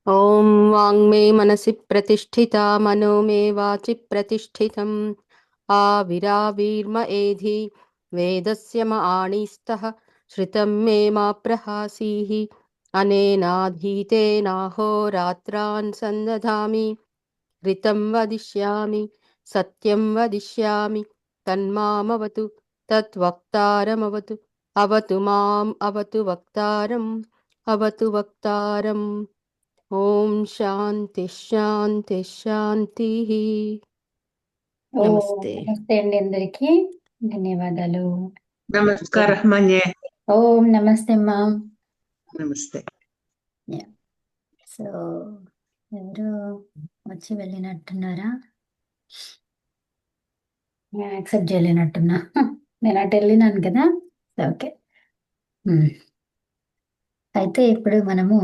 ॐ वाङ्मे मनसि प्रतिष्ठिता मनो मे वाचि प्रतिष्ठितम् आविराविर्म एधि वेदस्य म आणीस्तः श्रितं मे मा प्रहासीः अनेनाधीतेनाहोरात्रान् सन्दधामि ऋतं वदिष्यामि सत्यं वदिष्यामि तन्मामवतु तद्वक्तारमवतु अवतु माम् अवतु वक्तारम् अवतु वक्तारम् ఓం శాంతి శాంతి శాంతి. ఓ నమస్తే. నమస్తే అండి, అందరికి ధన్యవాదాలు. నమస్కారం మన్యే. ఓం నమస్తే అమ్మా. నమస్తే. సో ఎవరు వచ్చి వెళ్ళినట్టున్నారా? యాక్సెప్ట్ చేయలేనట్టున్నా. నేను అటు వెళ్ళినాను కదా. ఓకే. అయితే ఇప్పుడు మనము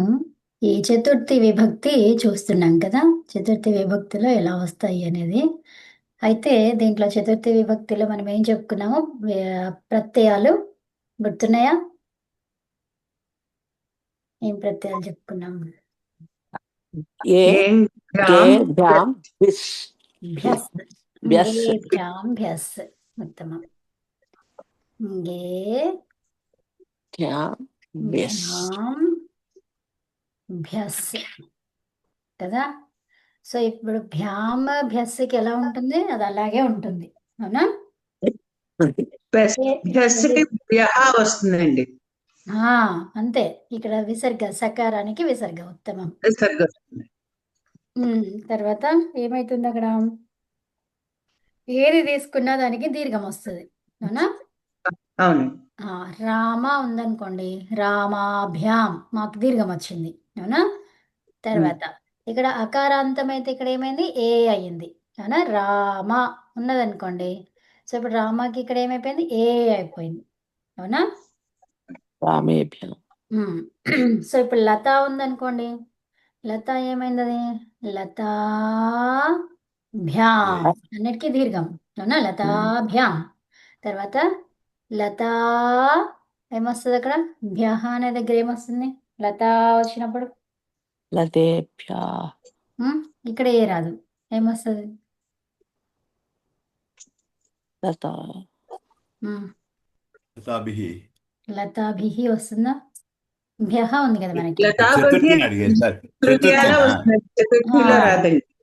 ఈ చతుర్థి విభక్తి చూస్తున్నాం కదా. చతుర్థి విభక్తిలో ఎలా వస్తాయి అనేది. అయితే దీంట్లో చతుర్థి విభక్తిలో మనం ఏం చెప్పుకున్నాము? ప్రత్యయాలు గుర్తున్నాయా? ఏం ప్రత్యయాలు చెప్పుకున్నాము? ఉత్తమం. కదా. సో ఇప్పుడు భ్యామ భ్యస్కి ఎలా ఉంటుంది? అది అలాగే ఉంటుంది, అవునా? వస్తుందండి. అంతే. ఇక్కడ విసర్గ, సకారానికి విసర్గ ఉత్తమం. తర్వాత ఏమైతుంది అక్కడ? ఏది తీసుకున్నా దానికి దీర్ఘం వస్తుంది, అవునా? అవును. రామ ఉందనుకోండి, రామాభ్యాం మాకు దీర్ఘం వచ్చింది, అవునా? తర్వాత ఇక్కడ అకారాంతం అయితే ఇక్కడ ఏమైంది? ఏ అయ్యింది, అవునా? రామ ఉన్నదనుకోండి, సో ఇప్పుడు రామకి ఇక్కడ ఏమైపోయింది? ఏ అయిపోయింది, అవునా? సో ఇప్పుడు లత ఉందనుకోండి, లత ఏమైంది? అది లతా భ్యాం, అన్నిటికీ దీర్ఘం, అవునా? లతాభ్యాం. తర్వాత లతా ఏమొస్తుంది అక్కడ? భ్యహ అనే దగ్గర ఏమొస్తుంది లతా వచ్చినప్పుడు? ఇక్కడ ఏ రాదు, ఏమొస్తుంది? లతాభిహి వస్తుందా? భ్యహ ఉంది కదా మనకి.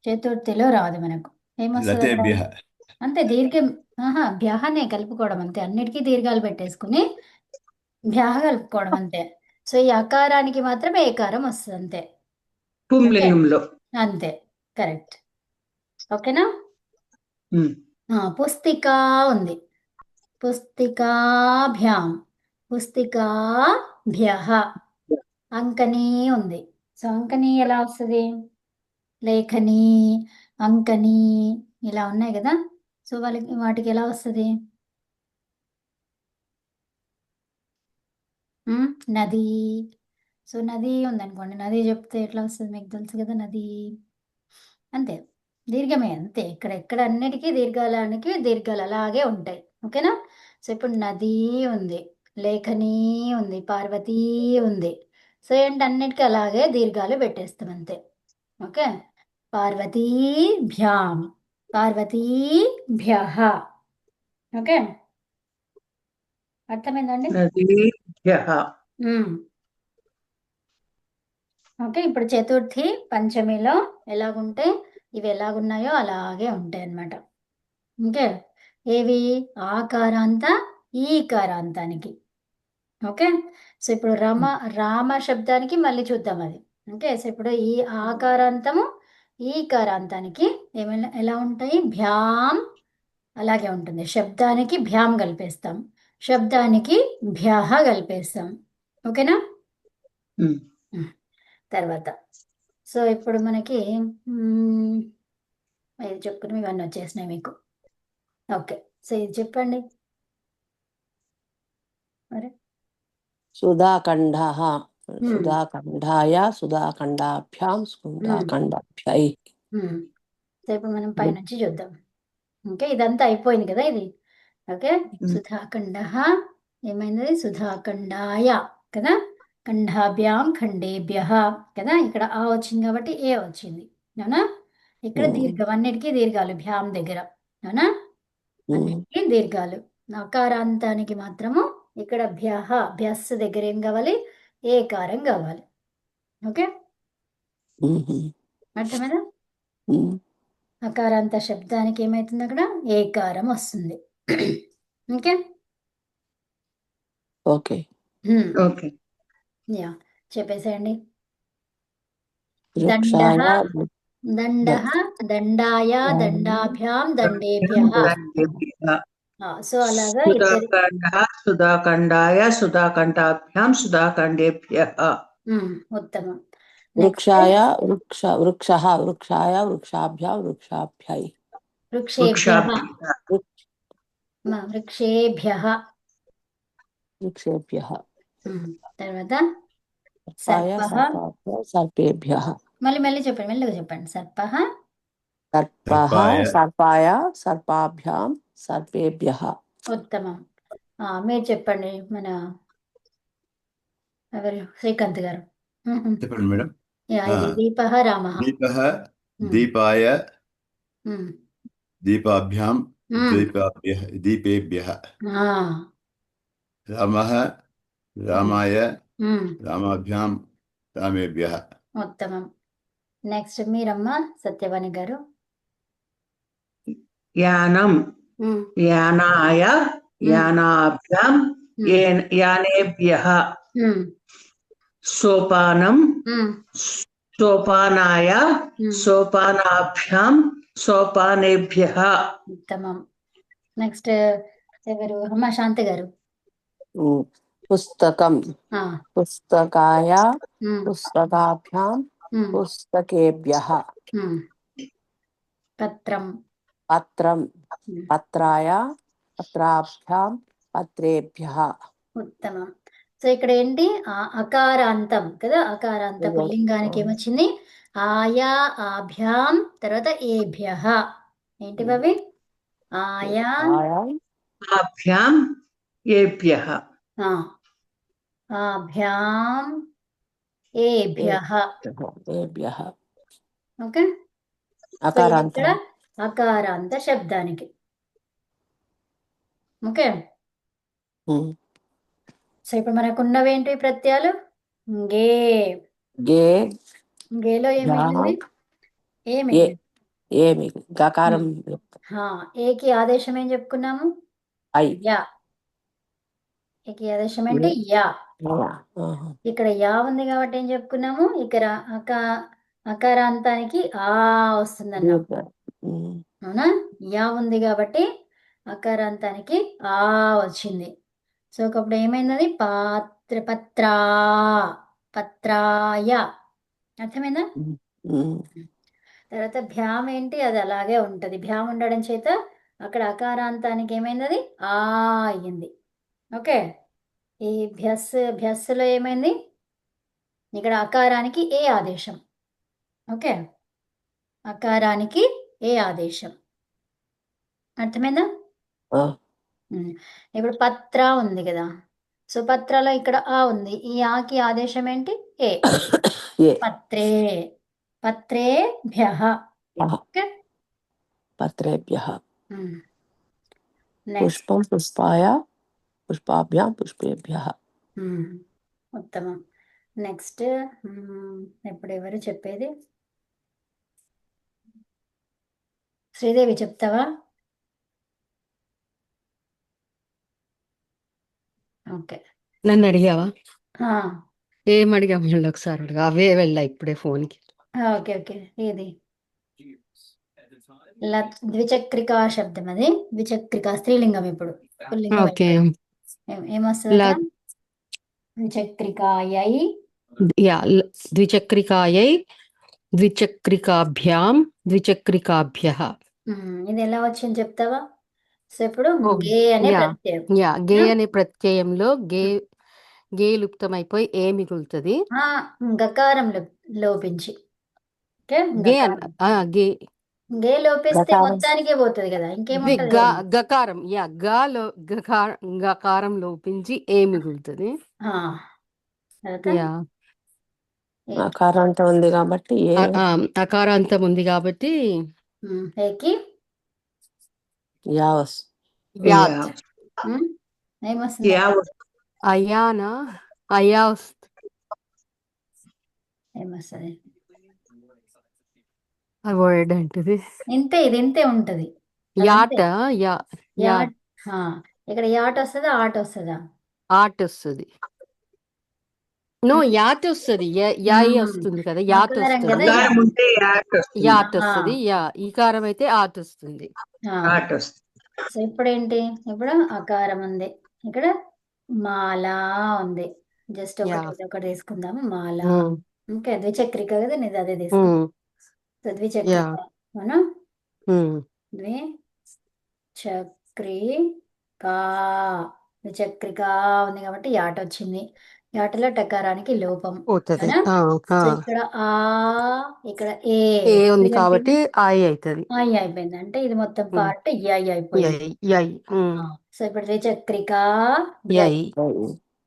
చతుర్థిలో రాదు మనకు. ఏమొస్తుంది? అంతే, దీర్ఘం. భ్యహనే కలుపుకోవడం అంతే, అన్నిటికీ దీర్ఘాలు పెట్టేసుకుని భ్యహ కలుపుకోవడం అంతే. సో ఈ అకారానికి మాత్రం ఏకారం వస్తుంది అంతే. అంతే, కరెక్ట్. ఓకేనా? పుస్తిక ఉంది, పుస్తికాభ్యాం, పుస్తికాభ్యః. అంకని ఉంది, సో అంకని ఎలా వస్తుంది? లేఖని, అంకని ఇలా ఉన్నాయి కదా. సో వాటికి ఎలా వస్తుంది? నది. సో నది ఉందనుకోండి, నది చెప్తే ఎట్లా వస్తుంది మీకు తెలుసు కదా. నది అంతే, దీర్ఘమే అంతే. ఎక్కడ అన్నిటికీ దీర్ఘాలకి దీర్ఘాలు అలాగే ఉంటాయి, ఓకేనా? సో ఇప్పుడు నది ఉంది, లేఖని ఉంది, పార్వతీ ఉంది. సో ఏంటి, అన్నిటికీ అలాగే దీర్ఘాలు పెట్టేస్తాం అంతే. ఓకే. పార్వతీభ్యాం, పార్వతీభ్యః. ఓకే, అర్థమైందండి? ఓకే. ఇప్పుడు చతుర్థి పంచమిలో ఎలాగుంటే ఇవి ఎలాగున్నాయో అలాగే ఉంటాయి అన్నమాట. ఓకే. ఏవి? ఆకారాంత ఈకారాంతానికి. ఓకే. సో ఇప్పుడు రామ శబ్దానికి మళ్ళీ చూద్దాం అది. ఓకే. సో ఇప్పుడు ఈ ఆకారాంతము ఈకారాంతానికి ఏమైనా ఎలా ఉంటాయి? భ్యాం అలాగే ఉంటుంది. శబ్దానికి భ్యాం కలిపేస్తాం, శబ్దానికి భ్యాహ కలిపేస్తాం, ఓకేనా? తర్వాత సో ఇప్పుడు మనకి ఇది చెప్పుకుని ఇవన్నీ వచ్చేసినాయి మీకు. ఓకే. సో ఇది చెప్పండి మరి. సుధాఖండ, సుధాఖండాయ, సుధాఖండాభ్యాం, సుధాఖండాభ్యై. సో ఇప్పుడు మనం పైనుంచి చూద్దాం. ఓకే, ఇదంతా అయిపోయింది కదా ఇది. ఓకే. సుధాఖండ ఏమైంది? సుధాఖండాయ కదా. ఖండాభ్యాం ఖండేభ్యః కదా, ఇక్కడ ఆ వచ్చింది కాబట్టి ఏ వచ్చింది, అవునా. ఇక్కడ దీర్ఘం, అన్నిటికీ దీర్ఘాలు భ్యాం దగ్గర, అవునా, అన్నిటికీ దీర్ఘాలు. నకారాంతానికి మాత్రము ఇక్కడ భ్యః, భ్యస్ దగ్గర ఏం కావాలి, ఏకారం కావాలి. ఓకే, అర్థమైనా. అకారాంత శబ్దానికి ఏమైతుంది, అక్కడ ఏకారం వస్తుంది. ఓకే. ఓకే. ఓకే. యా, చెప్పేసేయండి. వృక్షాయ దండః దండః దండాయ దండాభ్యాం దండేభ్యః. సో అలాగా ఇద్దరి సుధాఖండః సుధాఖండాయ సుధాఖండాభ్యాం సుధాఖండేభ్యః. ఉత్తమం. వృక్షాయ వృక్షః వృక్షాయ వృక్షాభ్యాం వృక్షాభ్యై వృక్షేభ్యః వృక్షాభ్యః. వృక్షేభ్యః. వృక్షేభ్యః. తర్వాత సర్పాయ సర్పః. సర్పాభ్యాం సర్పేభ్యః. మళ్ళీ చెప్పండి, మెల్లగా చెప్పండి. సర్పః సర్పః సర్పాయ సర్పాభ్యాం సర్పేభ్యః. ఉత్తమం. మీరు చెప్పండి, మన ఎవరు, శ్రీకాంత్ గారు. చెప్పండి మేడం. ఇది దీపః రామః. దీపః దీపాయ దీపాభ్యాం దీపేభ్యః. రామః రామాయ రామాభ్యాం రామేభ్యః. ఉత్తమం. నెక్స్ట్ మీరమ్మ సత్యవాణి గారు. యానం యానాయ యానాభ్యాం యానేభ్యః. సోపానం సోపానాయ సోపానాభ్యాం సోపానేభ్యః. ఉత్తమం. నెక్స్ట్ ఎవరు, అమ్మ శాంతి గారు. పుస్తకం పుస్తకాయ పుస్తకాభ్యాం పుస్తకేభ్యః. పత్రం పత్రం పత్రాయ పత్రాభ్యాం పత్రేభ్యః. ఉత్తమం. సో ఇక్కడ ఏంటి, అకారాంతం కదా, అకారాంత పుల్లింగానికి ఏమొచ్చింది, ఆయా ఆభ్యాం తర్వాత ఏభ్యః. ఏంటివి అవి, ఆయా ఆభ్యాం ఏభ్యః. ఆభ్యాం ఏభ్యః. ఏభ్యః. ఓకే, అకారాంత ఇక్కడ అకారాంత శబ్దానికి. ఓకే, సో ఇప్పుడు మనకు ఉన్నవేంటి ప్రత్యయాలు, గే గే గేలో ఏమిటి, ఏమి ఏమి గకారం ఏకి ఆదేశం ఏం చెప్పుకున్నాము, ఐ. యా. ఏకి ఆదేశం ఏంటి, యా. ఇక్కడ యా ఉంది కాబట్టి ఏం చెప్పుకున్నాము, ఇక్కడ అకారాంతానికి ఆ వస్తుంది అన్నాం, అవునా. యా ఉంది కాబట్టి అకారాంతానికి ఆ వచ్చింది. సో అప్పుడు ఏమైంది, పత్రా పత్రాయ. అర్థమైందా. తర్వాత భ్యామ్ ఏంటి, అది అలాగే ఉంటది. భ్యామ్ ఉండడం చేత అక్కడ అకారాంతానికి ఏమైంది, ఆ అయ్యింది. ఓకే, ఈ భ్యస్సులో ఏమైంది, ఇక్కడ అకారానికి ఏ ఆదేశం. ఓకే, అకారానికి ఏ ఆదేశం, అర్థమైందా. ఇప్పుడు పత్ర ఉంది కదా, సో పత్రలో ఇక్కడ ఆ ఉంది, ఈ ఆకి ఆదేశం ఏంటి, ఏ. పత్రే పత్రేభ్యః. ఓకే, పత్రేభ్యః. నెక్స్ట్ పుష్పం పుష్పాయ పుష్పాభ్యాం పుష్పేభ్యః. ఉత్తమం. నెక్స్ట్ ఇప్పుడు ఎవరు చెప్పేది, శ్రీదేవి చెప్తావా. ఓకే, నన్ను అడిగావా, ఆ, ఏం అడిగా, మళ్ళీ ఒకసారి అడిగా, అవే వెళ్ళా ఇప్పుడే ఫోన్కి. ఓకే ఓకే, ఇది ద్విచక్రికా శబ్దం, అది ద్విచక్రిక స్త్రీలింగం. ఇప్పుడు పుల్లింగం ఓకే, ఏమొస్తుంది అక్కడ? ద్విచక్రికాయై ద్విచక్రికాయై ద్విచక్రికాభ్యాం ద్విచక్రికాభ్యః. ఇది ఎలా వచ్చింది చెప్తావా. సో ఇప్పుడు ఓ, గే అనే యా ప్రత్యయం, గే అనే ప్రత్యయంలో గే లుప్తమైపోయి ఏ మిగులుతుంది. గకారం లోపించి. ఓకే, గే గే గే లోపిస్తే గకారం. మొత్తానికే పోతుంది కదా, ఇంకేముంటది. గకారం గకారం లోపించి ఏ మిగులుతుంది. తర్వాత యా ఏ అకారాంతం ఉంది కాబట్టి ఏ అకారాంతం ఉంది కాబట్టి ఏకి యా వస్తుంది. యాత్ ఏమొస్తుంది యా అయానా అయా వస్తుంది. ఏమొస్తుంది ఆ వర్డ్ ఏంటిది? ఇంతే, ఇది ఇంతే ఉంటది. యాట్ అదంతే. యా యాట్ యాట్ ఇక్కడ యాట్ వస్తుందా ఆట వస్తుందా? ఆట్ వస్తుంది. నో యాత్ వస్తుంది. యాయి వస్తుంది కదా, యాత్ ఆకారం వస్తుంది. కదా అకారం ఉంటే యాట్ వస్తుంది. యాట్ వస్తుంది. యా ఈకారం అయితే ఆట్ వస్తుంది. యాట్ వస్తుంది. సో ఇప్పుడు ఏంటి, ఇప్పుడు అకారం ఉంది, ఇక్కడ మాల ఉంది. జస్ట్ ఒకటి ఒకటి తీసుకుందాము. మాల ఓకే, ద్విచక్రిక కదా, నీది అదే తీసుకుందాం. సో ద్విచక్రిక మనం ద్విచక్రికా ద్విచక్రిక ఉంది కాబట్టి యాట వచ్చింది. యాటలో టకారానికి లోపం పోతుంది. అవునా? సో ఇక్కడ ఆ ఇక్కడ ఏ ఉంది కాబట్టి ఐ అవుతుంది. ఐ అయిపోయింది, అంటే ఇది మొత్తం పార్ట్ ఐ అయిపోయింది. సో ఇప్పుడు ద్విచక్రిక యై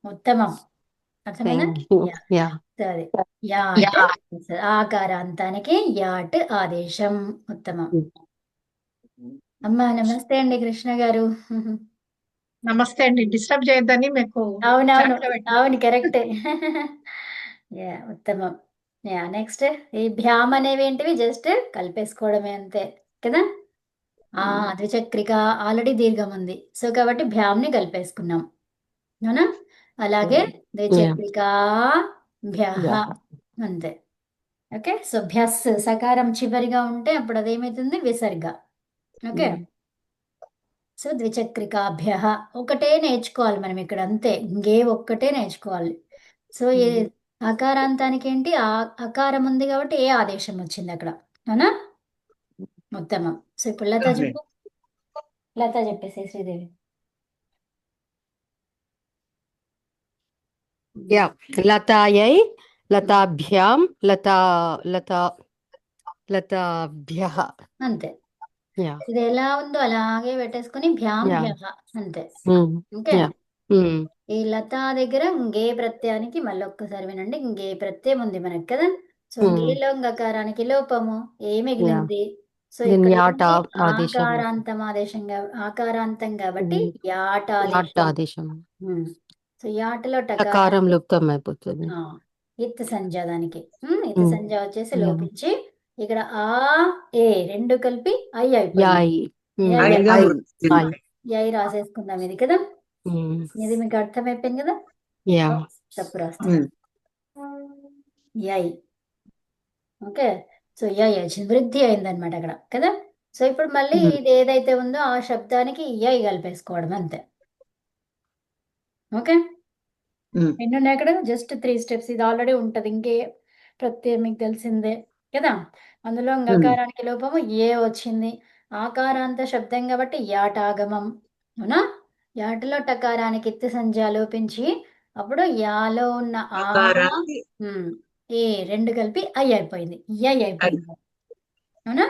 ఉత్తమం, అర్థమైనా? యా సరే, యాట్ ఆకారాంతానికి యాట్ ఆదేశం, ఉత్తమం. అమ్మా నమస్తే అండి కృష్ణ గారు. నమస్తే అండి, డిస్టర్బ్ చేయొద్దని మీకు అవునవును chat లో పెట్టాను. అవును కరెక్టే. ఉత్తమం. నెక్స్ట్ ఈ భ్యామ్ అనేవి ఏంటివి, జస్ట్ కలిపేసుకోవడమే అంతే కదా. ద్విచక్రిక ఆల్రెడీ దీర్ఘం ఉంది, సో కాబట్టి భ్యామ్ని కలిపేసుకున్నాం, అవునా? అలాగే ద్విచక్రిక భ్యః అంతే. ఓకే, సో భ్యస్ సకారం చివరిగా ఉంటే అప్పుడు అదేమైతుంది, విసర్గ. ఓకే, సో ద్విచక్రికాభ్య ఒకటే నేర్చుకోవాలి మనం ఇక్కడ, అంతే, ఇంకే ఒక్కటే నేర్చుకోవాలి. సో ఏ అకారాంతానికి ఏంటి, అకారం ఉంది కాబట్టి ఏ ఆదేశం వచ్చింది అక్కడ, అవునా? ఉత్తమం. సో ఇప్పుడు లత చెప్పు, లత చెప్పేసి శ్రీదేవి. యా లతాయై లతాభ్యాం లతాభ్యః అంతే, యా ఇది ఎలా ఉందో అలాగే పెట్టేసుకొని భ్యాం భ్యః అంతే. ఓకే, ఈ లత దగ్గర ఇంగే ప్రత్యయానికి మళ్ళీ ఒక్కసారి వినండి, ఇంగే ప్రత్యయం ఉంది మనకి కదా. సో ఇంగేలో ఇంగకారానికి లోపము ఏ మిగిలింది. సో ఇక్కడ ఆకారాంతం ఆదేశంగా, ఆకారాంతం కాబట్టి యాటాదేశం. సో యాటలో టకారం లుప్తం అయిపోతుంది. ఇత్ సంజ, దానికి ఇత్ సంజ వచ్చేసి లోపించి ఇక్కడ ఆ ఏ రెండు కలిపి ఐ అయిపోయింది. ఐ రాసేసుకుందాం ఇది కదా. ఇది మీకు అర్థమైపోయింది కదా. తప్పు రాస్తాం ఐ. ఓకే, సో ఐ వచ్చింది, వృద్ధి అయిందనమాట అక్కడ కదా. సో ఇప్పుడు మళ్ళీ ఇది ఏదైతే ఉందో ఆ శబ్దానికి ఐ కలిపేసుకోవడం అంతే. ఓకే, ఎన్నున్నాయి అక్కడ, జస్ట్ 3 స్టెప్స్. ఇది ఆల్రెడీ ఉంటది, ఇంకే ప్రత్యయం మీకు తెలిసిందే కదా. అందులో గకారానికి లోపము ఏ వచ్చింది, ఆకారాంత శబ్దం కాబట్టి యాటాగమం, అవునా? యాటలో టకారానికి ఇత్తు సంధ్య లోపించి అప్పుడు యాలో ఉన్న ఏ రెండు కలిపి ఐ అయిపోయింది, ఐ అయిపోయింది, అవునా?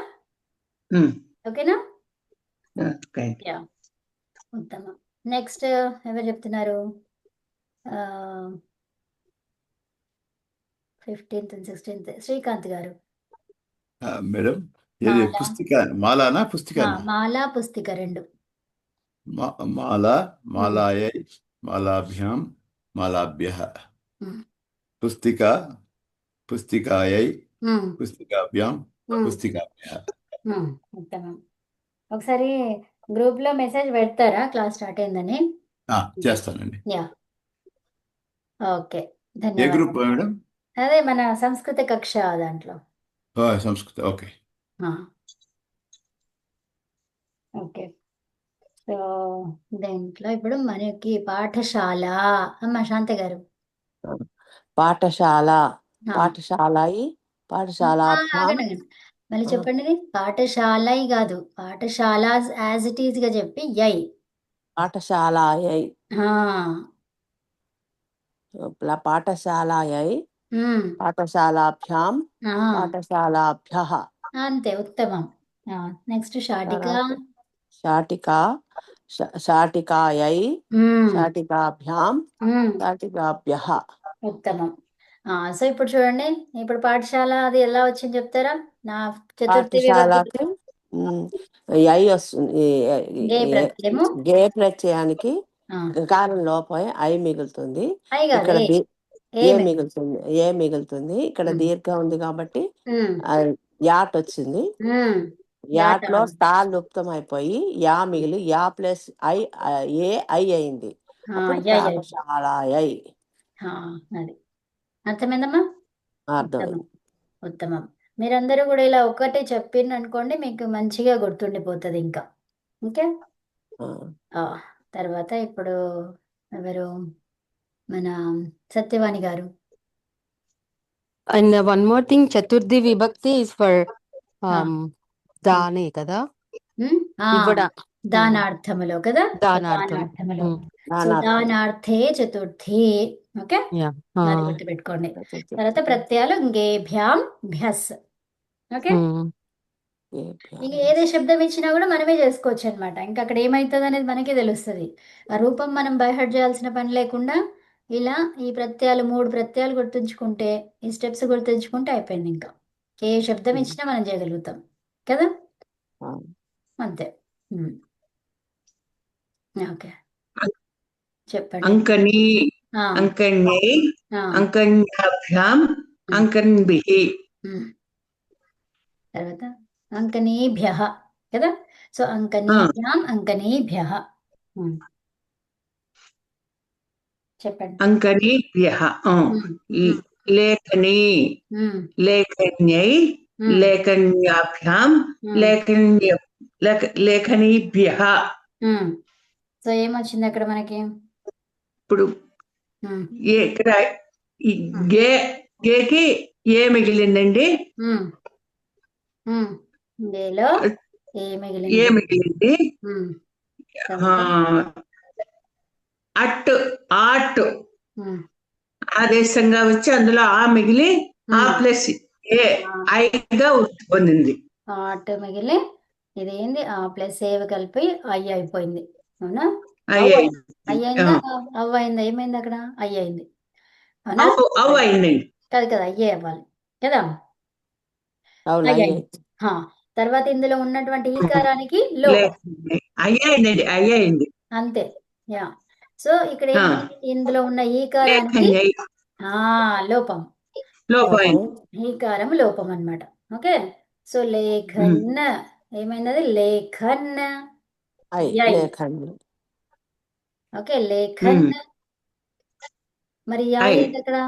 ఓకేనా? ఉత్తమం. నెక్స్ట్ ఎవరు చెప్తున్నారు? 15th and 16th శ్రీకాంత్ గారు. మేడం ఇది పుస్తిక మాలానా పుస్తిక? మాలా పుస్తిక రెండు. మాల మాలాయై మాలాభ్యాం మాలాభ్యః, పుస్తిక పుస్తికాయై పుస్తికాభ్యాం పుస్తికాభ్యః. ఉత్తమం. ఒకసారి గ్రూప్ లో మెసేజ్ పెడతారా క్లాస్ స్టార్ట్ అయిందని? చేస్తానండి. యా, ఓకే, ఏ ధన్యవాదాలు. Group madam? అదే మన సంస్కృత కక్ష దాంట్లో. సంస్కృత, ఓకే. ఓకే, సో దీంట్లో ఇప్పుడు మనకి పాఠశాల. అమ్మ శాంత గారు. పాఠశాల, పాఠశాలాయి, పాఠశాలాభ్యాం. మళ్ళీ చెప్పండి, ఇది పాఠశాల కాదు, పాఠశాల యాజ్ ఇట్ ఈజ్ గా చెప్పి యై. పాఠశాలాయై, పాఠశాలాయై, పాఠశాలాభ్యాం, పాఠశాలాభ్యః. అంతే, ఉత్తమం. నెక్స్ట్ శాటిక. శాటిక శాటికాయై శాటికాభ్యాం శాటికాభ్యః. ఉత్తమం. సో ఇప్పుడు చూడండి, ఇప్పుడు పాఠశాల అది ఎలా వచ్చింది చెప్తారా? నా చతుర్థి విభక్తి పాఠశాలకి ఐ వస్తుంది. గే ప్రత్యయము గే ప్రత్యయానికి ఆ, కారం లోపం ఐ మిగులుతుంది. ఐ కాదు ఇక్కడ ఏ ఏ మిగులుతుంది. మిగులుతుంది. ఏ మిగులుతుంది. ఇక్కడ ఉమ్, దీర్ఘం ఉంది కాబట్టి ఉమ్, యాట్ వచ్చింది. ఉమ్, యాట యాట్లో స్టా లుప్తం అయిపోయి యా మిగిలి yeah plus I A I అయింది. అప్పుడు యా పాఠశాల ఐ అది అర్థమైందమ్మా? అర్థమైంది. ఉత్తమం, ఉత్తమం. మీరందరూ కూడా ఇలా ఒకటి చెప్పిండ్రు అనుకోండి, మీకు మంచిగా గుర్తుండిపోతుంది ఇంకా. ఓకే. ఆ, తర్వాత ఇప్పుడు ఎవరు? మన సత్యవాణి గారు. And one more thing, Chaturthi Vibhakti is for ఆ, Dane కదా, ఉమ్, ఇవ్వడ. దానార్థములో కదా, సో దానార్థం. దానార్థములో. సో దానార్థం. దానార్థే చతుర్థి. Okay, Yeah. అది గుర్తుపెట్టుకోండి. తర్వాత ప్రత్యయాలు గేభ్యాం భ్యస్. ఓకే, ఇంక ఏదే శబ్దం ఇచ్చినా కూడా మనమే చేసుకోవచ్చు అనమాట. ఇంకా అక్కడ ఏమవుతుంది అనేది మనకే తెలుస్తుంది. ఆ రూపం మనం బైహర్ట్ చేయాల్సిన పని లేకుండా ఇలా ఈ ప్రత్యయాలు 3 ప్రత్యయాలు గుర్తుంచుకుంటే, ఈ స్టెప్స్ గుర్తుంచుకుంటే అయిపోయింది. ఇంకా ఏ శబ్దం ఇచ్చినా మనం చేయగలుగుతాం కదా, అంతే. ఓకే, చెప్పండి. అంకని ఆ, అంకణ్యై ఆ, అంకణ్యాభ్యాం అంకణ్భిః. తర్వాత అంకనీభ్యః కదా, సో అంకనీభ్యాం అంకనీభ్యః. చెప్పండి. అంకణీభ్యః. లేఖనీ లేఖన్యై లేఖన్యాభ్యాం లేఖనీభ్యః. సో ఏమొచ్చింది అక్కడ మనకి? ఇప్పుడు ఇక్కడ గే గేకి ఏ మిగిలిందండి? గేలో ఏ ఏ మిగిలింది? మిగిలింది. అట్ ఆట్ ఆదేశంగా వచ్చి అందులో ఆ మిగిలి ఆ ప్లస్ ఏ ఐగా పొందింది. ఆట్ మిగిలి ఇదేంది ఆ ప్లస్ ఏవి కలిపి అయ్యి అయిపోయింది. అవునా? అయ్యిందా? అవ్వయిందా? ఏమైంది అక్కడ? అయ్యింది. అవునా? అయిందండి. కాదు కదా, అయ్యే అవ్వాలి కదా. అవును, అయ్యింది. తర్వాత ఇందులో ఉన్నటువంటి ఈకారానికి లోపం. అయ్యిందండి. అయ్యింది అంతే. యా, సో ఇక్కడ ఏంటి? ఇందులో ఉన్న ఈకారానికి లోపం. ఈకారం లోపం అన్నమాట. ఓకే, సో లేఖన్ ఏమైనది? లేఖన్. ఓకే, లేఖన్. మరి యా ఏంటి అక్కడ?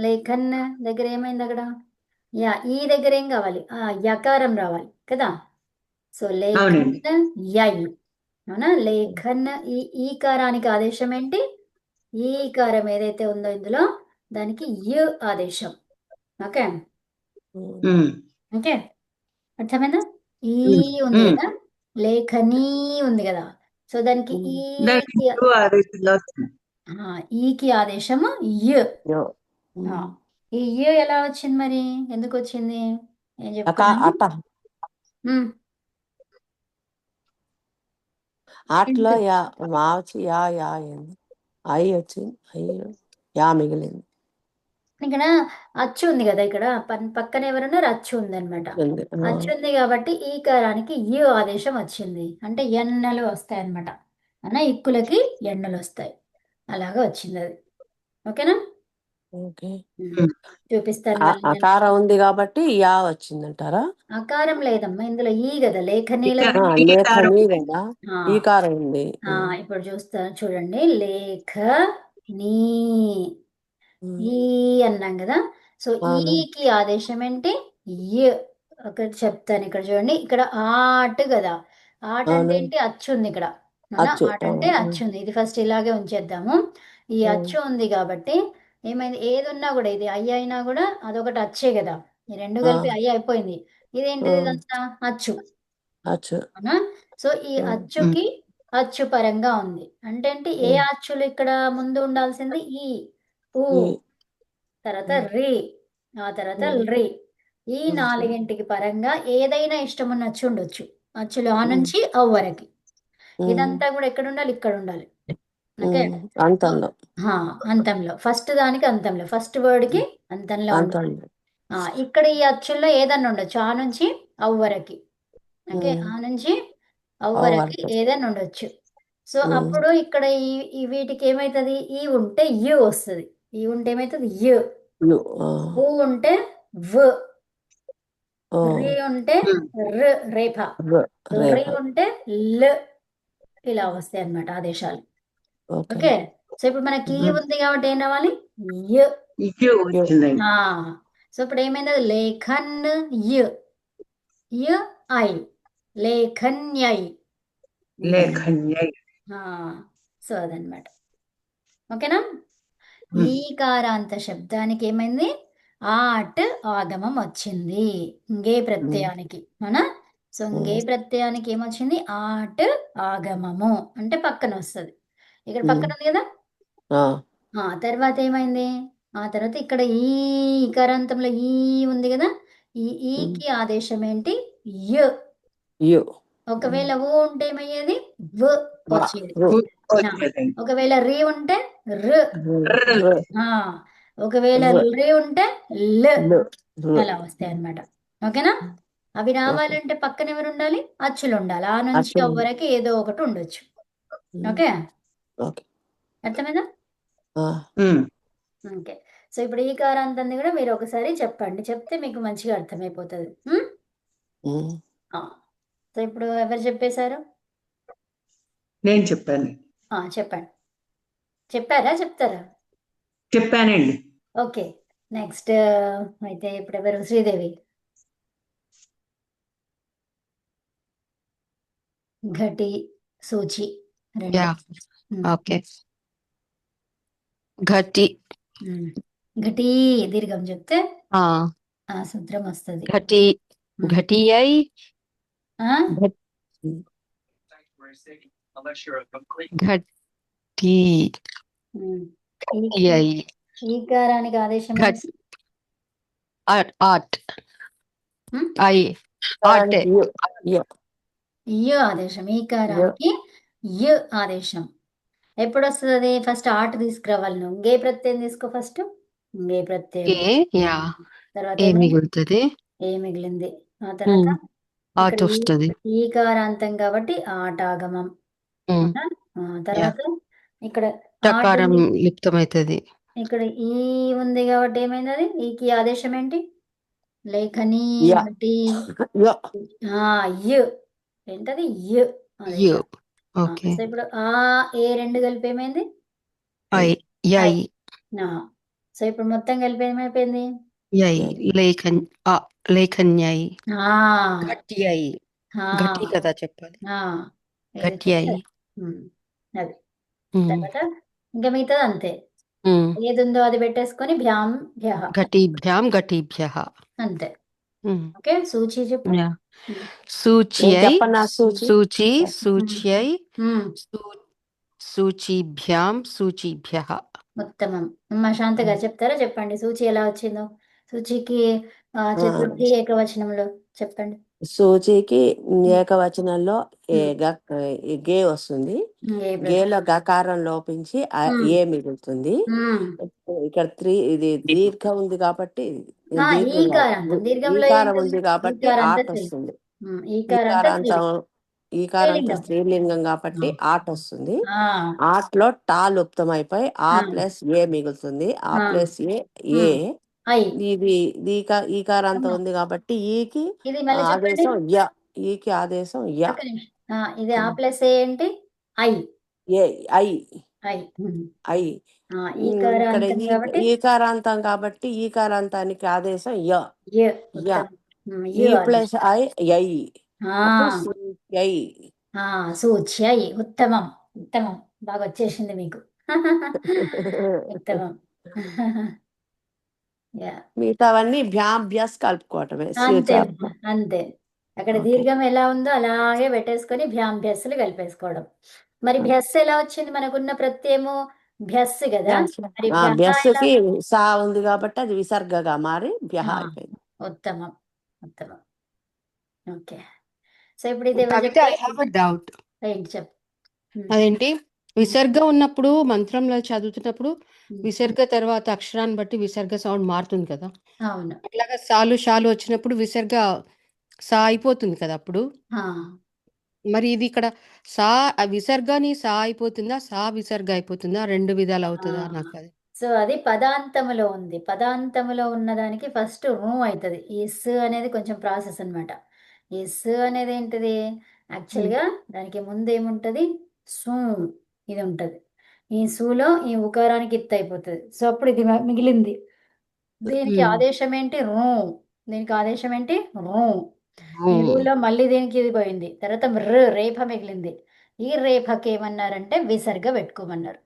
లేఖన్ దగ్గర ఏమైంది అక్కడ? యా, ఈ దగ్గర ఏం కావాలి? యకారం రావాలి కదా. సో లేఖన్ యై. అవునా? లేఖన్ ఈ ఈకారానికి ఆదేశం ఏంటి? ఈ ఈకారం ఏదైతే ఉందో ఇందులో దానికి యు ఆదేశం. ఓకే, ఓకే, అర్థమైందా? ఈ ఉంది కదా, లేఖనీ ఉంది కదా, సో దానికి ఈకి ఆదేశము యు. ఈ యు ఎలా వచ్చింది మరి? ఎందుకు వచ్చింది? ఏం చెప్తాను? అట్లా వచ్చి యా అయింది. ఐ వచ్చింది. అయ్యో, యా మిగిలింది. ఇక్కడ అచ్చు ఉంది కదా, ఇక్కడ పక్కన ఎవరున్నారు? అచ్చు ఉంది అనమాట. అచ్చు ఉంది కాబట్టి ఈకారానికి యు ఆదేశం వచ్చింది. అంటే ఎన్నలు వస్తాయి అనమాట. అన్న ఇక్కులకి ఎన్నలు వస్తాయి. అలాగా వచ్చింది అది. ఓకేనా? చూపిస్తాను. అకారం ఉంది కాబట్టి యా వచ్చిందంటారా? అకారం లేదమ్మా, ఇందులో ఈ కదా, లేఖనీల లేఖనీ కదా, ఈకారం ఉంది. ఇప్పుడు చూస్తాను చూడండి. లేఖ నీ ఈ అన్నాం కదా, సో ఈకి ఆదేశం ఏంటి? యు. ఒకటి చెప్తాను, ఇక్కడ చూడండి. ఇక్కడ ఆట్ కదా, ఆట్ అంటే ఏంటి? అచ్చు ఉంది ఇక్కడ. ఆట్ అంటే అచ్చు ఉంది. ఇది ఫస్ట్ ఇలాగే ఉంచేద్దాము. ఈ అచ్చు ఉంది కాబట్టి ఏమైంది? ఏది ఉన్నా కూడా, ఇది అయ్యి అయినా కూడా అదొకటి అచ్చే కదా. ఈ రెండు కలిపి అయ్యి అయిపోయింది. ఇదేంటిది? ఇదంతా అచ్చు. అవునా? సో ఈ అచ్చుకి అచ్చు పరంగా ఉంది. అంటే ఏంటి? ఏ అచ్చులు ఇక్కడ ముందు ఉండాల్సింది? ఈ ఊ, తర్వాత రి, ఆ తర్వాత రి. ఈ 4ంటికి పరంగా ఏదైనా ఇష్టం ఉన్న అచ్చు ఉండొచ్చు. అచ్చులు ఆ నుంచి అవ్ వరకు. ఇదంతా కూడా ఎక్కడ ఉండాలి? ఇక్కడ ఉండాలి. ఓకే. అంతంలో అంతంలో ఫస్ట్ దానికి అంతంలో ఫస్ట్ వర్డ్కి అంతంలో ఉండాలి. అంతంలో ఇక్కడ ఈ అచ్చుల్లో ఏదన్నా ఉండొచ్చు, ఆ నుంచి అవ్ వరకి. ఓకే, ఆ నుంచి అవ్ వరకి వరకు ఏదైనా ఉండొచ్చు. సో అప్పుడు ఇక్కడ ఈ వీటికి ఏమవుతుంది, ఈ ఉంటే యు వస్తుంది, ఈ ఉంటే ఏమవుతుంది యు, ఊ ఉంటే వ్, రి ఉంటే ర్ రేఫ, రి ఉంటే ల్, ఇలా వస్తాయి అన్నమాట ఆదేశాలు. ఓకే, సో ఇప్పుడు మనకి ఈ ఉంది కాబట్టి ఏం రావాలి, యు. ఇయ్యు వచ్చిందండి. సో ఇప్పుడు ఏమైంది, లేఖన్ యు, యు ఐ, లేఖన్యై. లేఖన్యై. సో అదనమాట. ఓకేనా. ఈకారాంత శబ్దానికి ఏమైంది, ఆట్ ఆగమం వచ్చింది ఇంగే ప్రత్యయానికి, అవునా. సో ఇంగే ప్రత్యయానికి ఏమొచ్చింది, ఆట్ ఆగమము అంటే పక్కన వస్తుంది, ఇక్కడ పక్కన ఉంది కదా. తర్వాత ఏమైంది, ఆ తర్వాత ఇక్కడ ఈ ఈకారాంతంలో ఈ ఉంది కదా, ఈ ఈకి ఆదేశం ఏంటి, యు. ఒకవేళ ఊ ఉంటే ఏమయ్యేది, వ్ వచ్చేది. వచ్చేదండి. ఒకవేళ రీ ఉంటే ర్, ఒకవేళ రి ఉంటే ల్, అలా వస్తాయి అన్నమాట. ఓకేనా. అవి రావాలంటే పక్కన ఎవరు ఉండాలి, అచ్చులు ఉండాలి, ఆ నుంచి ఎవరికి ఏదో ఒకటి ఉండొచ్చు. ఓకే, అర్థమైందా. ఓకే, సో ఇప్పుడు ఈ కారాంతాన్ని కూడా మీరు ఒకసారి చెప్పండి, చెప్తే మీకు మంచిగా అర్థమైపోతుంది. సో ఇప్పుడు ఎవరు చెప్పేశారు, నేను చెప్పాను. చెప్పండి. చెప్పారా, చెప్తారా. చెప్పానండి. ఓకే, నెక్స్ట్ అయితే ఇప్పుడు ఎవరు, శ్రీదేవి. ఘటి సూచి రెండు. ఓకే. ఘటి ఘటి దీర్ఘం చెప్తే ఆ సూత్రం వస్తుంది. ఘటి ఘటియై ఘటి ఘటియై ఈకారానికి ఆదేశం ఘట్ ఆట్ ఐ ఆట్ యు ఆదేశం, ఈకారానికి యు ఆదేశం. ఎప్పుడు వస్తుంది అది, ఫస్ట్ ఆట్ తీసుకురావాలి నువ్వు, గే ప్రత్యయం తీసుకో ఫస్ట్, గే ప్రత్యయం. తర్వాత ఏ మిగులుతుంది, ఏ మిగిలింది, ఆ తర్వాత ఆట్ వస్తుంది, ఈకారాంతం కాబట్టి ఆటాగమం. తర్వాత ఇక్కడ టకారం లిప్తమైతుంది. ఇక్కడ ఈ ఉంది కాబట్టి ఏమైంది, అది ఈకి ఆదేశం ఏంటి, లేఖని ఘటి యు, ఏంటది యు ఆదేశం. సో ఇప్పుడు ఏ రెండు కలిపి ఏమైంది, ఐ యై. సో ఇప్పుడు మొత్తం కలిపి ఏమైపోయింది, యై లేఖన్యై ఘట్యై. ఘటి కదా చెప్పాలి, ఘట్యై. అది తర్వాత ఇంకా మిగతాది అంతే, ఏది ఉందో అది పెట్టేసుకొని భ్యాం భ్యః, ఘటిభ్యాం ఘటిభ్యః అంతే. ఓకే, సూచి చెప్పు. సూచ్యై సూచి సూచ్యై సూచిభ్యాం సూచిభ్యః. ఉత్తమం. అమ్మ శాంత గారు చెప్తారా, చెప్పండి సూచి ఎలా వచ్చిందో, సూచికి చతుర్థి ఏకవచనంలో చెప్పండి. సూచికి ఏకవచనంలో గే వస్తుంది, గేలో గకారం లోపించి ఏ మిగులుతుంది. ఇక్కడ ఇది దీర్ఘ ఉంది కాబట్టి ఈకారం ఉంది కాబట్టి ఆట్ వస్తుంది. ఈకారాంతం స్త్రీలింగం కాబట్టి ఆట్ వస్తుంది. ఆట్లో టా లుప్తం అయిపోయి ఆ ప్లస్ ఏ మిగులుతుంది, ఆ ప్లస్ ఏ. ఇది ఈకారాంతం ఉంది కాబట్టి ఈకి ఆదేశం య, ఈకి ఆదేశం య. ఇది ఆ ప్లస్ ఏంటి, ఐ ఐ ఐ. ఇక్కడ ఈకారాంతం కాబట్టి ఈకారాంతానికి ఆదేశం య, ఈ ప్లస్ ఐ ఐ. సూచ్యై. ఉత్తమం, ఉత్తమం, బాగా వచ్చేసింది మీకు. ఉత్తమం. మిగతావన్నీ భ్యాభ్యాస్ కలుపుకోవటమే. అంతే అంతే, అక్కడ దీర్ఘం ఎలా ఉందో అలాగే పెట్టేసుకొని భ్యాభ్యస్సులు కలిపేసుకోవడం. మరి భ్యస్ ఎలా వచ్చింది, మనకున్న ప్రత్యయము భ్యస్ కదా, మరి భ్యస్సుకి సా ఉంది కాబట్టి అది విసర్గగా మారి భ్యః అయిపోయింది. ఉత్తమం, ఉత్తమం. ఓకే, సో ఇప్పుడు ఇది ఐ హావ్ ఎ డౌట్. ఏంటి చెప్పు. అదేంటి విసర్గ ఉన్నప్పుడు మంత్రంలో చదువుతున్నప్పుడు ఉమ్, విసర్గ తర్వాత అక్షరాన్ని బట్టి విసర్గ సౌండ్ మారుతుంది కదా. అవును. అట్లాగా సాలు షాలు వచ్చినప్పుడు విసర్గ సా అయిపోతుంది కదా అప్పుడు. ఆ, మరి ఇది ఇక్కడ సా విసర్గని సా అయిపోతుందా, సా విసర్గ అయిపోతుందా, రెండు విధాలు అవుతుందా నాకు అది. సో అది పదాంతములో ఉంది. పదాంతములో ఉన్నదానికి ఫస్ట్ ఊ అవుతుంది. ఈ స్ అనేది కొంచెం ప్రాసెస్ అన్నమాట. ఈ స్ అనేది ఏంటిది యాక్చువల్గా దానికి ముందు ఏముంటది సూ ఇది ఉంటది. ఈ సూలో ఈ ఉకారానికి ఇత్ అయిపోతుంది. సో అప్పుడు ఇది మిగిలింది. దీనికి ఉమ్. ఆదేశం ఏంటి రూ. దీనికి ఆదేశం ఏంటి రూ. ఈ ఉమ్. రూలో మళ్ళీ దీనికి ఇది పోయింది. తర్వాత రేఫ మిగిలింది. ఈ రేఫకి ఏమన్నారంటే విసర్గ పెట్టుకోమన్నారు.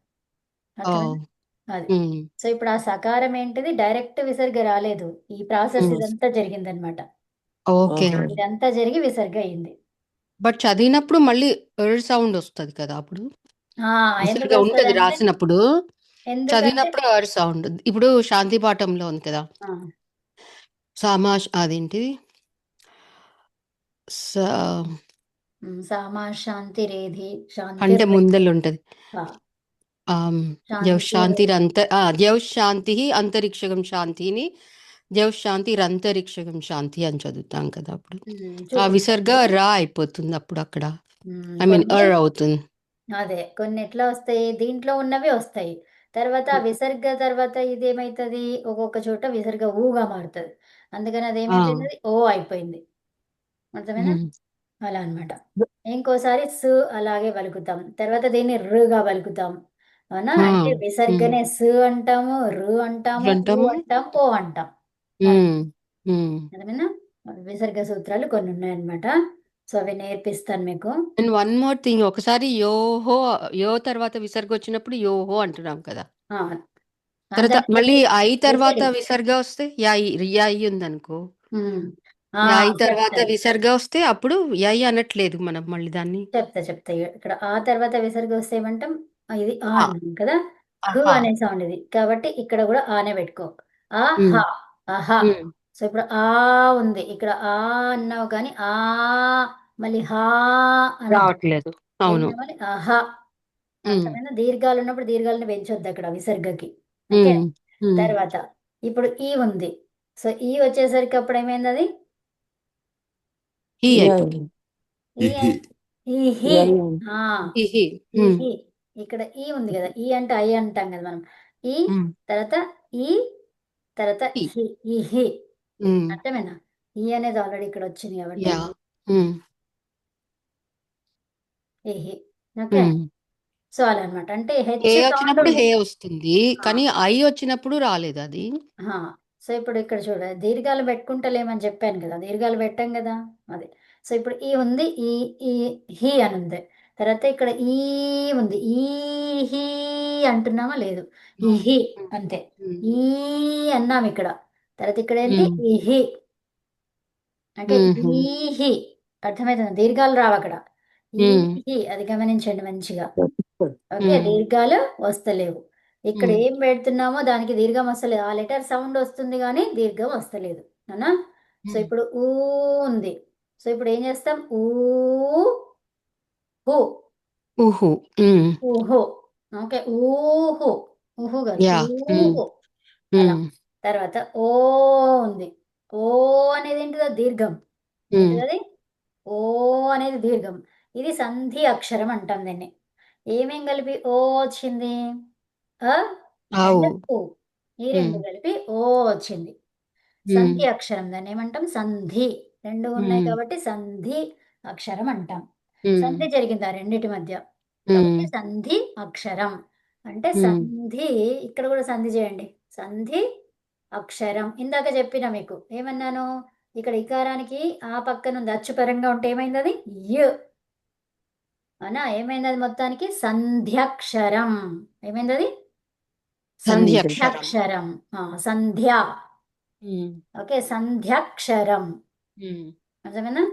ఓ. అర్థమైందా? అది. ఉమ్. సో ఇప్పుడు ఆ సకారం ఏంటిది డైరెక్ట్ విసర్గ రాలేదు. ఈ ప్రాసెస్ ఉమ్. ఇదంతా జరిగిందనమాట. ఓకే. ఓహో. ఇదంతా జరిగి విసర్గ అయింది. బట్ చదివినప్పుడు మళ్ళీ సౌండ్ వస్తుంది కదా అప్పుడు. ఎందుకు విసర్గ వస్తుంది ఉంటది అంటే రాసినప్పుడు, ఎందుకంటే చదివినప్పుడు సౌండ్. ఇప్పుడు శాంతి పాఠంలో ఉంది కదా, ఆ, సామాష్ అదేంటిది స సామా శాంతి రేధి శాంతి అంటే ముందలు ఉంటది. శాంతి శాంతి అంతరిక్షగం శాంతిని శాంతిరంతరిక్షగం శాంతి అని చదువుతాం కదా అప్పుడు. ఆ విసర్గ చూపిస్తాను. రా అయిపోతుంది అప్పుడు అక్కడ. ఐ మీన్ కొన్ని అవుతుంది. అదే కొన్ని ఎట్లా వస్తాయి దీంట్లో ఉన్నవి వస్తాయి. తర్వాత ఆ విసర్గ తర్వాత ఇదేమైతుంది ఒక్కొక్క చోట విసర్గ ఊగా మారుతుంది. అందుకని అది ఏమైపోయింది ఓ అయిపోయింది. అర్థమైనా? అలా అన్నమాట. ఇంకోసారి స్ అలాగే పలుకుతాం. తర్వాత దీన్ని రుగా పలుకుతాం. అవునా? అంటే విసర్గనే స్ అంటాము, రు అంటాము, ఊ అంటాము. అంటాం, ఓ అంటాం. అర్థమైనా? విసర్గ సూత్రాలు కొన్ని ఉన్నాయన్నమాట. సో అవి నేర్పిస్తాను మీకు. అండ్ వన్ మోర్ థింగ్, ఒకసారి యోహో యో తర్వాత విసర్గ వచ్చినప్పుడు యోహో అంటున్నాం కదా. ఆ, తర్వాత దానికి మళ్ళీ ఐ తర్వాత ఒత్తిడి. విసర్గ వస్తే యాయి యాయి ఉందనుకో, ఉమ్. యాయి తర్వాత చెప్తాను విసర్గ వస్తే అప్పుడు యాయి అనట్లేదు మనం మళ్ళీ దాన్ని. చెప్తా ఇక్కడ ఆ తర్వాత విసర్గ వస్తే ఏమంటాం ఇది ఆ ఆ, అన్నాం కదా. హు ఆహా. అనే సౌండ్ ఇది కాబట్టి ఇక్కడ కూడా ఆనే పెట్టుకో. ఆ ఉమ్, హా ఆహా. ఉమ్. సో ఇప్పుడు ఆ ఉంది ఇక్కడ ఆ అన్నావు కానీ ఆ మళ్ళీ హా అనొద్దు. రావట్లేదు. అవును. ఏంటవాలి ఆహా. ఉమ్, అర్థమైనా? దీర్ఘాలు ఉన్నప్పుడు దీర్ఘాలను పెంచొద్దు అక్కడ విసర్గకి. ఓకే. ఉమ్, ఉమ్. తర్వాత ఇప్పుడు ఈ ఉంది. సో ఈ వచ్చేసరికి అప్పుడు ఏమైంది అది హీ యా. అయిపోతుంది. ఈ ఇహి ఈ హి. యా. ఆ, హీ. ఈ హి. ఇక్కడ ఈ ఉంది కదా ఈ అంటే ఐ అంటాం కదా మనం. ఈ తర్వాత ఈ తర్వాత హీ. హి ఈ హి. అర్థమేనా? ఈ అనేది ఆల్రెడీ ఇక్కడ వచ్చింది కాబట్టి యా. ఈ హి. ఓకే. సో అలా అనమాట. అంటే హెచ్ హే సౌండ్ వచ్చినప్పుడు ఉంది. హే వస్తుంది, కానీ ఐ వచ్చినప్పుడు రాలేదు అది. సో ఇప్పుడు ఇక్కడ చూడ దీర్ఘాలు పెట్టుకుంటలేమని చెప్పాను కదా. దీర్ఘాలు పెట్టాం కదా అది. సో ఇప్పుడు ఈ ఉంది ఈ ఈ హి అని ఉంది. తర్వాత ఇక్కడ ఈ ఉంది ఈ హి అంటున్నామా లేదు ఈ హి అంతే. ఈ అన్నాం ఇక్కడ. తర్వాత ఇక్కడ ఏంటి ఈ హి అంటే ఈ హి. అర్థమవుతుంది? దీర్ఘాలు రావు అక్కడ. ఈ హి అది గమనించండి మంచిగా. ఓకే. దీర్ఘాలు వస్తలేవు. ఇక్కడ ఏం పెడుతున్నామో దానికి దీర్ఘం వస్తలేదు. ఆ లెటర్ సౌండ్ వస్తుంది కానీ దీర్ఘం వస్తలేదు. అవునా? సో ఇప్పుడు ఊ ఉంది. సో ఇప్పుడు ఏం చేస్తాం ఊ హు ఊహు. ఊహు. ఓకే. ఊహు ఊహు కాదు యా. ఊహు. అలా. తర్వాత ఓ ఉంది. ఓ అనేది ఏంటిదో దీర్ఘం. ఏంటిది? ఓ అనేది దీర్ఘం. ఇది సంధి అక్షరం అంటాం దీన్ని. ఏమేం కలిపి ఓ వచ్చింది అ ఆవు. అండ్ ఊ. ఈ రెండు కలిపి ఓ వచ్చింది. సంధి అక్షరం దాన్ని ఏమంటాం సంధి. రెండు ఉన్నాయి కాబట్టి సంధి అక్షరం అంటాం. సంధి జరిగింది ఆ రెండిటి మధ్య కాబట్టి సంధి అక్షరం. అంటే సంధి ఇక్కడ కూడా సంధి చేయండి. సంధి అక్షరం ఇందాక చెప్పిన మీకు ఏమన్నాను ఇక్కడ ఇకారానికి ఆ పక్కన ఉంది అచ్చుపరంగా ఉంటే ఏమైంది అది యు. అవునా? ఏమైంది అది మొత్తానికి సంధ్యాక్షరం. ఏమైంది అది సంధి అక్షరం. సంధ్యాక్షరం. సంధ్య. ఓకే. సంధ్యాక్షరం. అర్థమైందా?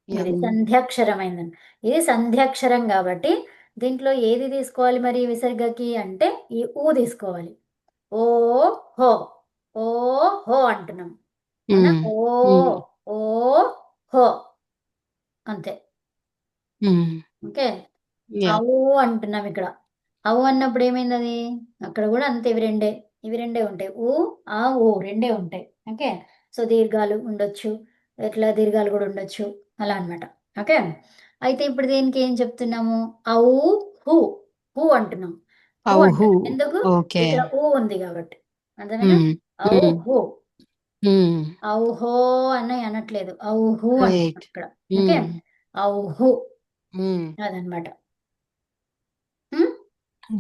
ఇది సంధ్యాక్షరం అయిందండి. ఇది సంధ్యాక్షరం కాబట్టి దీంట్లో ఏది తీసుకోవాలి మరి విసర్గకి అంటే ఈ ఊ తీసుకోవాలి. ఓ హో ఓ హో అంటున్నాం. అవునా? ఓ ఓ హో అంతే. ఓకే. ఔ అంటున్నాం ఇక్కడ. అవు అన్నప్పుడు ఏమైంది అది? అక్కడ కూడా అంతే, ఇవి రెండే ఉంటాయి. ఆ ఓ రెండే ఉంటాయి. ఓకే. సో దీర్ఘాలు ఉండొచ్చు, ఎట్లా దీర్ఘాలు కూడా ఉండొచ్చు, అలా అన్నమాట. ఓకే. అయితే ఇప్పుడు దీనికి ఏం చెప్తున్నాము? ఔ హు హు అంటున్నాం. హు ఔహు అంటున్నాం ఎందుకు? ఓకే ఇక్కడ ఊ ఉంది కాబట్టి. అర్థమైనా? ఉమ్, ఔ ఉమ్, హు ఉమ్, ఔహో అని అనట్లేదు, ఔహు అంటున్నాం రైట్ ఇక్కడ. ఓకే. ఉమ్, ఔహు ఉమ్, అదనమాట.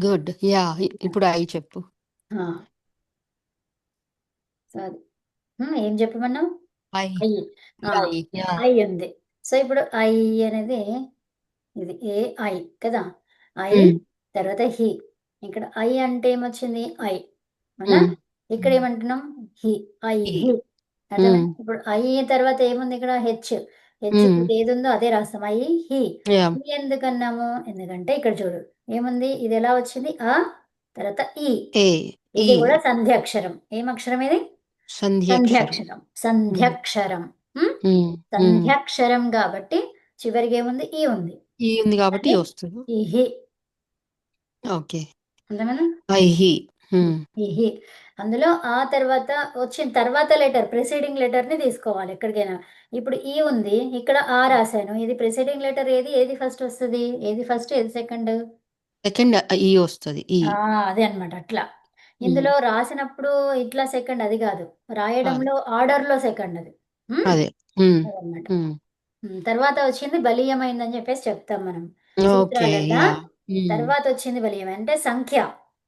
గుడ్ యా ఇప్పుడు అయి చెప్పు సరే. ఏం చెప్పమన్నావు? ఐ అయ్యి. ఐ యా ఐ ఉంది. సో ఇప్పుడు ఐ అనేది ఇది ఐ కదా. ఐ ఉమ్, తర్వాత హి. ఇక్కడ ఐ అంటే ఏమొచ్చింది? ఐ. అవునా? ఉమ్, ఇక్కడ ఏమంటున్నాం? హి. ఐ ఈ, హి. ఉమ్, అర్థమైంది? ఇప్పుడు ఐ తర్వాత ఏముంది ఇక్కడ? హెచ్. హెచ్ ఉమ్, ఏది ఉందో అదే రాస్తాం. I he. యా హి ఎందుకన్నాము? ఎందుకంటే ఇక్కడ చూడు ఏముంది? ఇది ఎలా వచ్చింది? తర్వాత ఈ. ఏ ఈ ఇది కూడా సంధ్యాక్షరం. ఏం అక్షరం ఇది? సంధ్యాక్షరం సంధ్యాక్షరం. ఉమ్, సంధ్యాక్షరం. ఉమ్? ఉమ్, ఉమ్. సంధ్యాక్షరం కాబట్టి చివరికి ఏముంది? ఈ ఉంది. ఈ ఉంది కాబట్టి అంటే వస్తుంది ఇహి. ఓకే అంతేనా? ఐ హి ఉమ్, ఇహి. అందులో ఆ తర్వాత వచ్చిన తర్వాత లెటర్, ప్రిసీడింగ్ లెటర్ ని తీసుకోవాలి ఎక్కడికైనా. ఇప్పుడు ఈ ఉంది, ఇక్కడ ఆ రాశాను. ఇది ప్రిసీడింగ్ లెటర్ ఏది? ఏది ఫస్ట్ వస్తుంది? ఏది ఫస్ట్ ఏది సెకండ్? సెకండ్ ఈ వస్తుంది ఈ అదే అన్నమాట. అట్లా ఉమ్, ఇందులో రాసినప్పుడు ఇట్లా సెకండ్ అది కాదు, అది రాయడంలో ఆర్డర్ లో సెకండ్ అది. అదే ఉమ్, అదనమాట. ఉమ్. తర్వాత వచ్చింది బలీయమైందని చెప్పేసి చెప్తాం మనం ఓకే సూత్రాలల్లా. యా ఉమ్, తర్వాత వచ్చింది బలీయమైన అంటే సంఖ్య.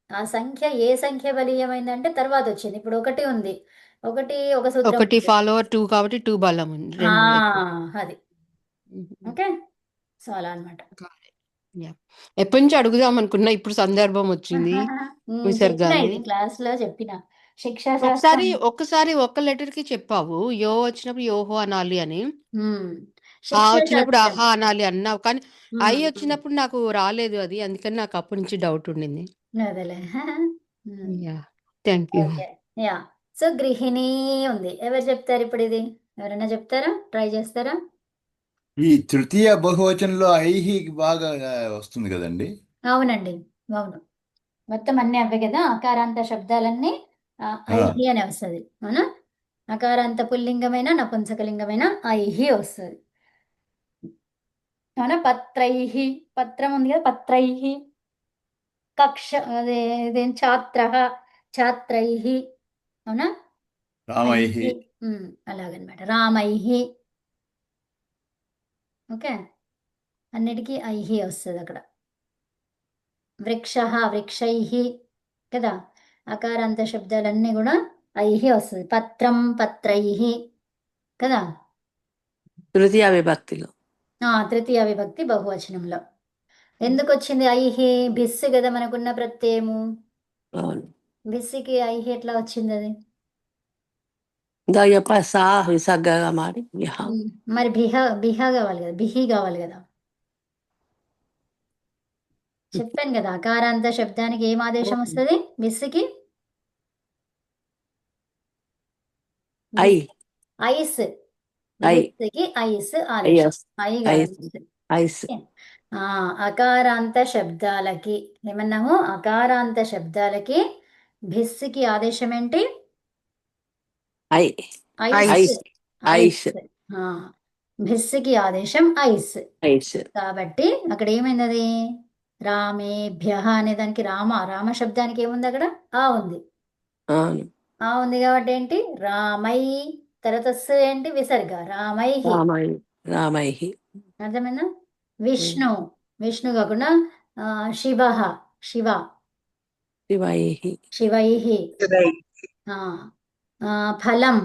ఆ సంఖ్య ఏ సంఖ్య బలీయమైందంటే తర్వాత వచ్చింది. ఇప్పుడు ఒకటి ఉంది, ఒకటి ఒక సూత్రం ఒకటి ఉంది. ఫాలోవర్ 2 కాబట్టి 2 బలం ఉంది ఆ, రెండు ఎక్కువ అది. ఉమ్, ఓకే. సో అలా అనమాట. యా ఎప్పటి నుంచి అడుగుదాం అనుకున్నా ఇప్పుడు సందర్భం వచ్చింది చెప్పిన విసర్గాని ఇది క్లాస్ లో చెప్పిన ఒకసారి శిక్షాశాస్త్రం. ఒక్కసారి ఒక్క లెటర్ కి చెప్పావు యో వచ్చినప్పుడు యోహో అనాలి అని ఉమ్, ఆ వచ్చినప్పుడు శిక్షాశాస్త్రం. ఆహా అనాలి అన్నావు కానీ ఐ ఉమ్, వచ్చినప్పుడు నాకు రాలేదు అది అందుకని నాకు అప్పటి నుంచి డౌట్ ఉండింది అదేలే. Yeah thank you okay. Yeah. So గృహిణి ఉంది. ఎవరు చెప్తారు ఇప్పుడు ఇది? ఎవరైనా చెప్తారా? ట్రై చేస్తారా? ఈ తృతీయ బహువచనంలో ఐహి బాగా వస్తుంది కదండి. అవునండి, అవును. మొత్తం అన్నీ అవే కదా, అకారాంత శబ్దాలన్నీ ఐహి అని వస్తుంది. అవునా? అకారాంత పుల్లింగమైన నపుంసకలింగమైన ఐహి వస్తుంది. అవునా? పత్రైహి, పత్రం ఉంది కదా, పత్రైహి. కక్ష అదే ఇదేం ఛాత్ర, ఛాత్రైహి. అవునా? రామైహి ఐహి. అలాగనమాట. రామైహి. ఓకే. అన్నిటికీ ఐహి వస్తుంది అక్కడ. వృక్ష, వృక్షైహి కదా. అకారాంత శబ్దాలన్నీ కూడా ఐహి వస్తుంది. పత్రం, పత్రైహి కదా. తృతీయ విభక్తిలో తృతీయ విభక్తి బహువచనంలో ఎందుకు వచ్చింది ఐహి? భిస్సు కదా మనకున్న ప్రత్యయము. అవును భిస్సుకి ఐహి ఎట్లా వచ్చింది అది? ఇందాక చెప్పా సా విసర్గగా మారి యహ. మరి బిహ కావాలి కదా, బిహి కావాలి కదా. చెప్పాను కదా, అకారాంత శబ్దానికి ఏం ఆదేశం వస్తుంది భిస్సుకి? ఐ ఐస్. ఐ భిస్సుకి ఐస్ ఆదేశం. ఐఎస్ ఐ కాదు. ఐస్ ఐస్ అకారాంత శబ్దాలకి ఏమన్నాము? అకారాంత శబ్దాలకి భిస్సుకి ఆదేశం ఏంటి? ఐ ఐస్. ఐస్ ఐస్ ఐస్. భిస్సుకి ఆదేశం ఐస్. ఐస్ కాబట్టి అక్కడ ఏమైంది అది? రామేభ్య అనే దానికి రామ శబ్దానికి ఏముంది అక్కడ? ఉంది. అవును ఉంది కాబట్టి ఏంటి? రామై. తర్వాత ఏంటి? విసర్గ. రామై. రామై రామైహి అర్థమైందా? విష్ణు, విష్ణు కాకుండా శివ, శివ, శివైహి శివైహి. ఫలం,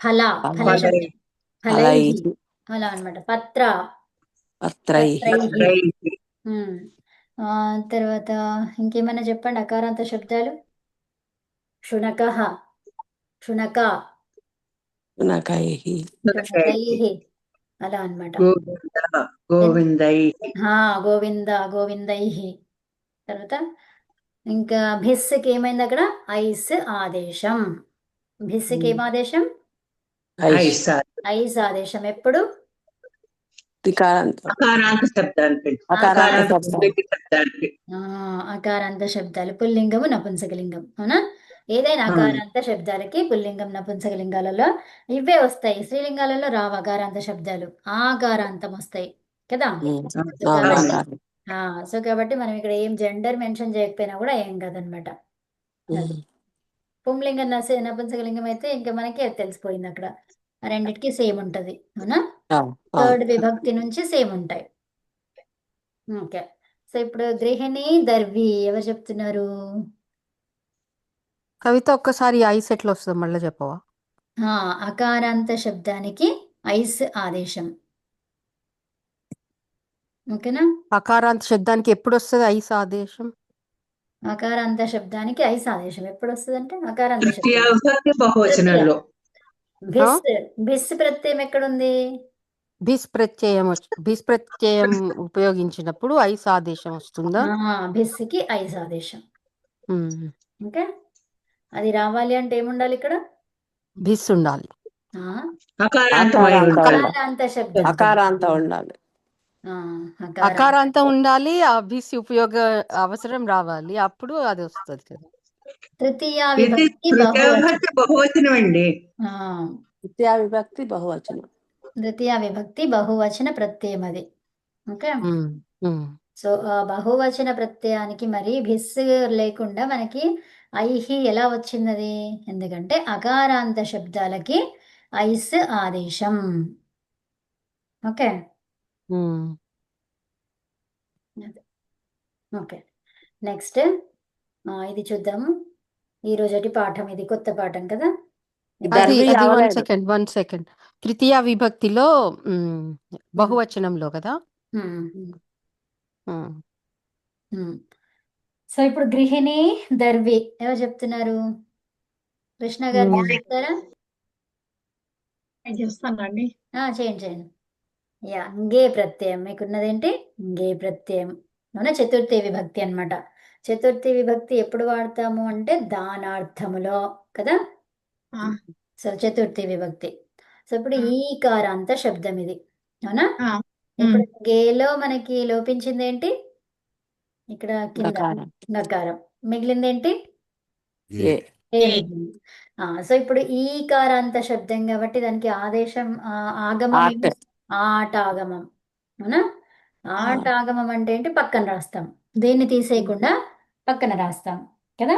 ఫల శబ్దం. ఫలైహి ఫలైహి అలా అనమాట. పత్ర, పత్రైహి పత్రైహి. తర్వాత ఇంకేమైనా చెప్పండి అకారాంత శబ్దాలు. శునక, శునక, శునకైహి శునకైహి అలా అనమాట. గోవిందై గోవింద, గోవిందైహి. తర్వాత ఇంకా భిస్సుకి ఏమైంది అక్కడ? ఐస్ ఆదేశం. భిస్సుకి ఏం ఆదేశం? ఐష్ ఐస్ ఆదేశం. ఎప్పుడు? త్రికారాంతం అకారాంత శబ్దానికి అకారాంత అకారాంత శబ్దం పుల్లింగ శబ్దానికి అకారాంత శబ్దాలు పుల్లింగము నపుంసకలింగం అవునా. ఏదైనా అకారాంత శబ్దాలకి పుల్లింగం నపుంసకలింగాలలో ఇవే వస్తాయి. స్త్రీలింగాలలో రావు అకారాంత శబ్దాలు, ఆకారాంతం వస్తాయి కదా. సో కాబట్టి ఆకారం. సో కాబట్టి మనం ఇక్కడ ఏం జెండర్ మెన్షన్ చేయకపోయినా కూడా ఏం కాదనమాట. అది పుంలింగం నపుంసకలింగం అయితే ఇంకా మనకి అది తెలిసిపోయింది అక్కడ. ఆ రెండిటికి సేమ్ ఉంటది అవునా. థర్డ్ విభక్తి నుంచి సేమ్ ఉంటాయి. ఓకే. సో ఇప్పుడు గృహిణి దర్వి ఎవరు చెప్తున్నారు? కవిత ఒక్కసారి ఐస్ ఎట్లా వస్తుంది మళ్ళీ చెప్పవా? అకారాంత శబ్దానికి ఐస్ ఆదేశం. ఓకేనా. అకారాంత శబ్దానికి ఎప్పుడు వస్తుంది ఐస్ ఆదేశం? అకారాంత శబ్దానికి ఐస్ ఆదేశం ఎప్పుడు వస్తుంది అంటే అకారాంత తృతీయ శబ్దం విభక్తి బహువచనంలో భిస్ భిస్ ప్రత్యయం ఎక్కడుంది? భిస్ ప్రత్యయం ఉపయోగించినప్పుడు ఐస్ ఆదేశం వస్తుందా? భిస్కి ఐస్ ఆదేశం. ఉమ్. ఓకే. అది రావాలి అంటే ఏముండాలి ఇక్కడ? భిస్ ఉండాలి. అకారాంతమై ఉండాలి. అకారాంత శబ్దం. అకారాంత ఉండాలి. అకారాంత అకారాంతం ఉండాలి, ఆ భిస్ ఉపయోగ అవసరం రావాలి, అప్పుడు అది వస్తుంది కదా. తృతీయ ఇది విభక్తి తృతీయ బహువచనం. విభక్తి బహువచనం అండి. ద్వితీయ విభక్తి బహువచనం. తృతీయ విభక్తి బహువచన ప్రత్యయం అది. ఓకే. ఉమ్, ఉమ్. సో బహువచన ప్రత్యయానికి మరి భిస్ లేకుండా మనకి ఐహి ఎలా వచ్చింది? ఎందుకంటే అకారాంత శబ్దాలకి ఐస్ ఆదేశం. ఓకే. ఉమ్. ఓకే. నెక్స్ట్ ఇది చూద్దాము. ఈ రోజటి పాఠం ఇది కొత్త పాఠం కదా. అది దర్వి అది అవలేదు. వన్ సెకండ్ తృతీయ విభక్తిలో బహువచనంలో కదా. ఉమ్. సో ఇప్పుడు గృహిణి దర్వి ఎవరు చెప్తున్నారు? కృష్ణ గారు మీరు చెప్తారా? నేను చేస్తానండి. చేయండి చేయండి. ఇంగే ప్రత్యయం మీకున్నదేంటి? ఇంగే ప్రత్యయం అవునా. చతుర్థి విభక్తి అన్నమాట. చతుర్థి విభక్తి ఎప్పుడు వాడతాము అంటే దానార్థములో కదా. సో చతుర్థి విభక్తి. సో ఇప్పుడు ఈకారాంత శబ్దం ఇది అవునా. ఇప్పుడు గేలో మనకి లోపించింది ఏంటి? ఇక్కడ కింద గకారం. గకారం. మిగిలింది ఏంటి? ఏ. ఏ మిగిలింది. సో ఇప్పుడు ఈకారాంత శబ్దం కాబట్టి దానికి ఆదేశం ఆగమం ఆట్. ఆటాగమం అవునా. ఆటాగమం అంటే ఏంటి? పక్కన రాస్తాం, దేన్ని తీసేయకుండా పక్కన రాస్తాం కదా.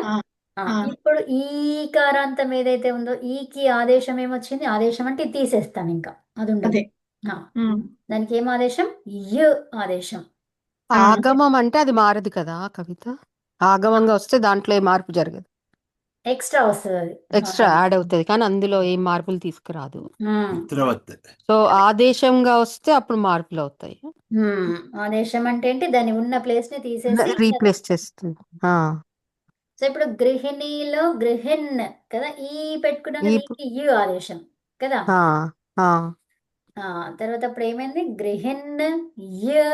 ఇప్పుడు ఈకారాంతం ఏదైతే ఉందో ఈకి ఆదేశం ఏమొచ్చింది? ఆదేశం అంటే ఇది తీసేస్తాం, ఇంకా అది ఉండదు. దానికి ఏం ఆదేశం? యు ఆదేశం. ఆగమం అంటే అది మారదు కదా కవిత. ఆగమంగా వస్తే దాంట్లో ఏ మార్పు జరగదు, ఎక్స్ట్రా వస్తుంది, అది ఎక్స్ట్రా యాడ్ అవుతుంది, కానీ అందులో ఏం మార్పులు తీసుకురాదు. ఉత్తరవత్. సో ఆదేశంగా వస్తే అప్పుడు మార్పులు అవుతాయి, ఆదేశం అంటే ఏంటి? దాని ఉన్న ప్లేస్ ని తీసేసి రీప్లేస్ చేస్తుంది. సో ఇప్పుడు గృహిణిలో గృహిణ్ కదా, ఈ పెట్టుకున్నాక ఈ దీనికి యు ఆదేశం కదా. ఆ, ఆ. తర్వాత అప్పుడు ఏమైంది? గృహిణ్ యు